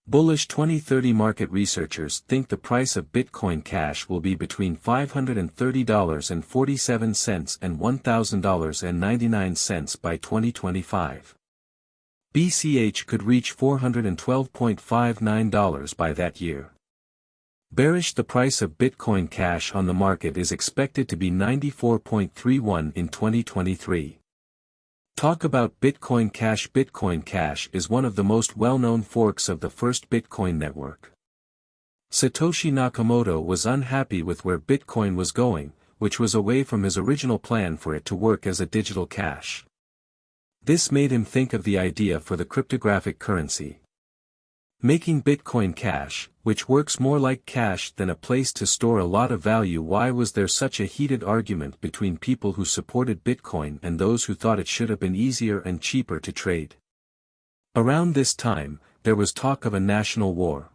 Bullish 2030 market researchers think the price of Bitcoin Cash will be between $530.47 and $1,000.99 by 2025. BCH could reach $412.59 by that year. Bearish: the price of Bitcoin Cash on the market is expected to be 94.31 in 2023. Talk about Bitcoin Cash. Bitcoin Cash is one of the most well-known forks of the first Bitcoin network. Satoshi Nakamoto was unhappy with where Bitcoin was going, which was away from his original plan for it to work as a digital cash. This made him think of the idea for the cryptographic currency. Making Bitcoin Cash, which works more like cash than a place to store a lot of value. Why was there such a heated argument between people who supported Bitcoin and those who thought it should have been easier and cheaper to trade? Around this time, there was talk of a national war.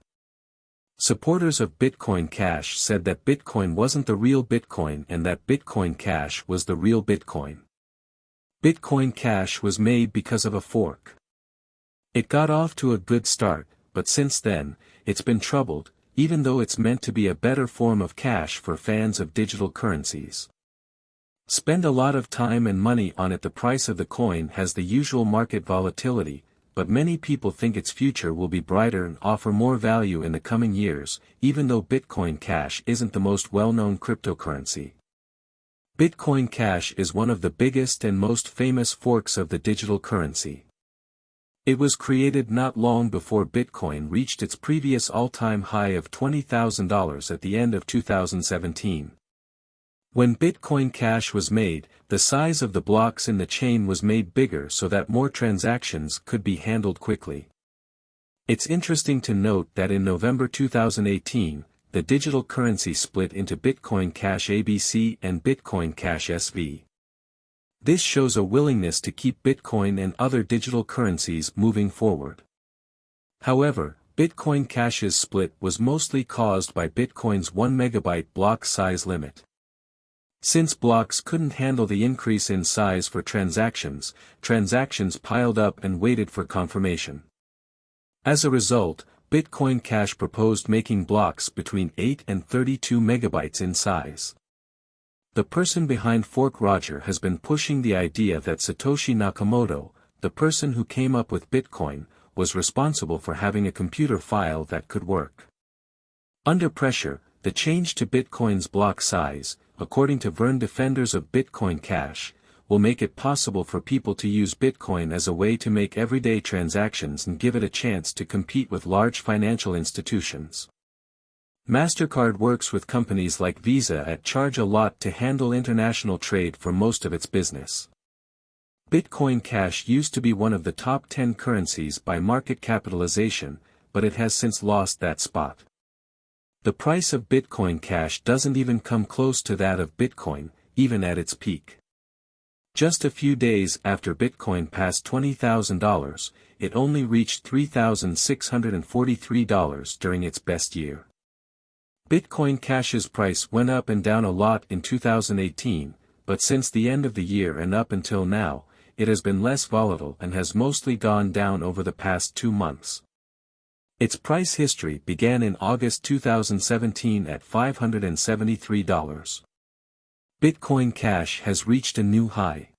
Supporters of Bitcoin Cash said that Bitcoin wasn't the real Bitcoin and that Bitcoin Cash was the real Bitcoin. Bitcoin Cash was made because of a fork. It got off to a good start, but since then, it's been troubled, even though it's meant to be a better form of cash for fans of digital currencies. Spend a lot of time and money on it. The price of the coin has the usual market volatility, but many people think its future will be brighter and offer more value in the coming years, even though Bitcoin Cash isn't the most well-known cryptocurrency. Bitcoin Cash is one of the biggest and most famous forks of the digital currency. It was created not long before Bitcoin reached its previous all-time high of $20,000 at the end of 2017. When Bitcoin Cash was made, the size of the blocks in the chain was made bigger so that more transactions could be handled quickly. It's interesting to note that in November 2018, the digital currency split into Bitcoin Cash ABC and Bitcoin Cash SV. This shows a willingness to keep Bitcoin and other digital currencies moving forward. However, Bitcoin Cash's split was mostly caused by Bitcoin's 1 megabyte block size limit. Since blocks couldn't handle the increase in size for transactions piled up and waited for confirmation. As a result, Bitcoin Cash proposed making blocks between 8 and 32 megabytes in size. The person behind Fork Roger has been pushing the idea that Satoshi Nakamoto, the person who came up with Bitcoin, was responsible for having a computer file that could work. Under pressure, the change to Bitcoin's block size, according to Vern, defenders of Bitcoin Cash, will make it possible for people to use Bitcoin as a way to make everyday transactions and give it a chance to compete with large financial institutions. MasterCard works with companies like Visa at charge a lot to handle international trade for most of its business. Bitcoin Cash used to be one of the top 10 currencies by market capitalization, but it has since lost that spot. The price of Bitcoin Cash doesn't even come close to that of Bitcoin, even at its peak. Just a few days after Bitcoin passed $20,000, it only reached $3,643 during its best year. Bitcoin Cash's price went up and down a lot in 2018, but since the end of the year and up until now, it has been less volatile and has mostly gone down over the past 2 months. Its price history began in August 2017 at $573. Bitcoin Cash has reached a new high.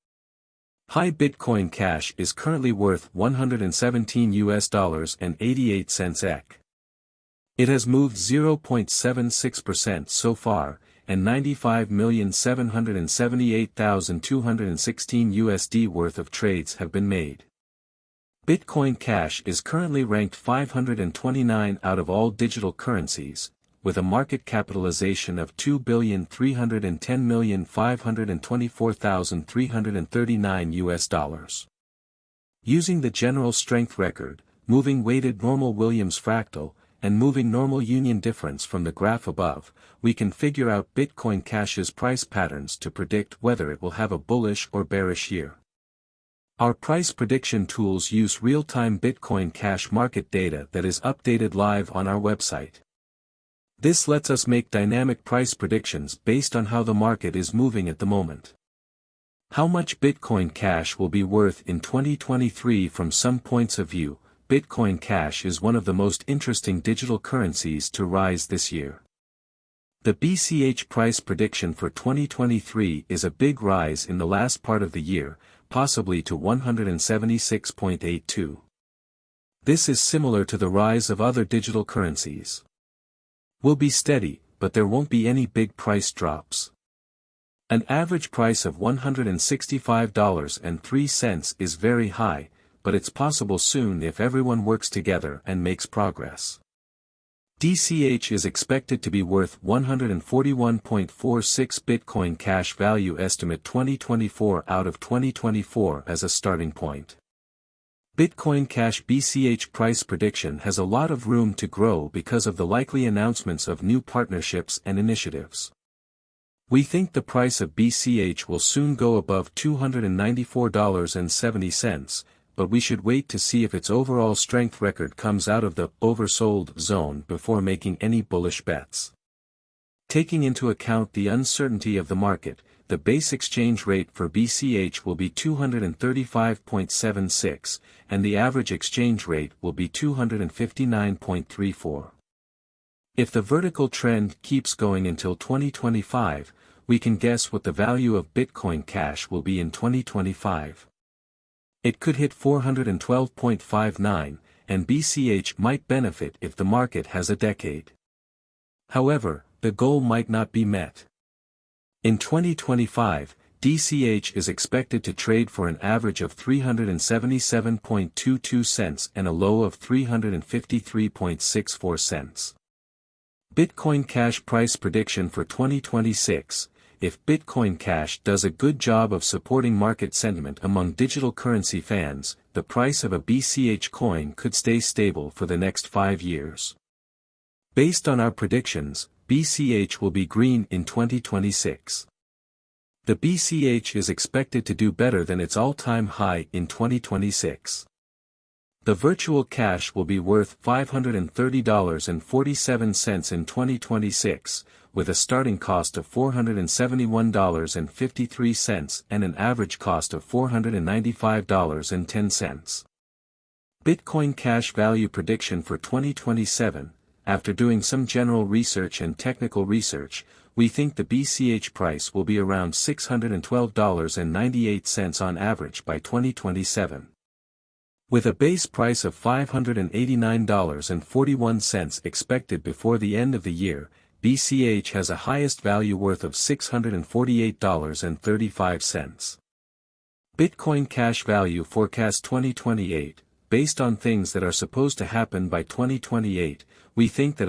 Bitcoin Cash is currently worth $117 EK. It has moved 0.76% so far, and $95,778,216 worth of trades have been made. Bitcoin Cash is currently ranked 529 out of all digital currencies, with a market capitalization of $2,310,524,339. Using the general strength record, moving weighted normal Williams fractal, and moving normal union difference from the graph above, we can figure out Bitcoin Cash's price patterns to predict whether it will have a bullish or bearish year. Our price prediction tools use real-time Bitcoin Cash market data that is updated live on our website. This lets us make dynamic price predictions based on how the market is moving at the moment. How much Bitcoin Cash will be worth in 2023? From some points of view, Bitcoin Cash is one of the most interesting digital currencies to rise this year. The BCH price prediction for 2023 is a big rise in the last part of the year, possibly to 176.82. This is similar to the rise of other digital currencies. Will be steady, but there won't be any big price drops. An average price of $165.03 is very high, but it's possible soon if everyone works together and makes progress. BCH is expected to be worth 141.46 Bitcoin Cash value estimate 2024 out of 2024 as a starting point. Bitcoin Cash BCH price prediction has a lot of room to grow because of the likely announcements of new partnerships and initiatives. We think the price of BCH will soon go above $294.70, but we should wait to see if its overall strength record comes out of the oversold zone before making any bullish bets. Taking into account the uncertainty of the market, the base exchange rate for BCH will be 235.76, and the average exchange rate will be 259.34. If the vertical trend keeps going until 2025, we can guess what the value of Bitcoin Cash will be in 2025. It could hit 412.59, and BCH might benefit if the market has a decade. However, the goal might not be met. In 2025, BCH is expected to trade for an average of 377.22 cents and a low of 353.64 cents. Bitcoin Cash price prediction for 2026. If Bitcoin Cash does a good job of supporting market sentiment among digital currency fans, the price of a BCH coin could stay stable for the next 5 years. Based on our predictions, BCH will be green in 2026. The BCH is expected to do better than its all-time high in 2026. The virtual cash will be worth $530.47 in 2026, with a starting cost of $471.53 and an average cost of $495.10. Bitcoin Cash value prediction for 2027. After doing some general research and technical research, we think the BCH price will be around $612.98 on average by 2027. With a base price of $589.41 expected before the end of the year, BCH has a highest value worth of $648.35. Bitcoin Cash value forecast 2028. Based on things that are supposed to happen by 2028, we think that a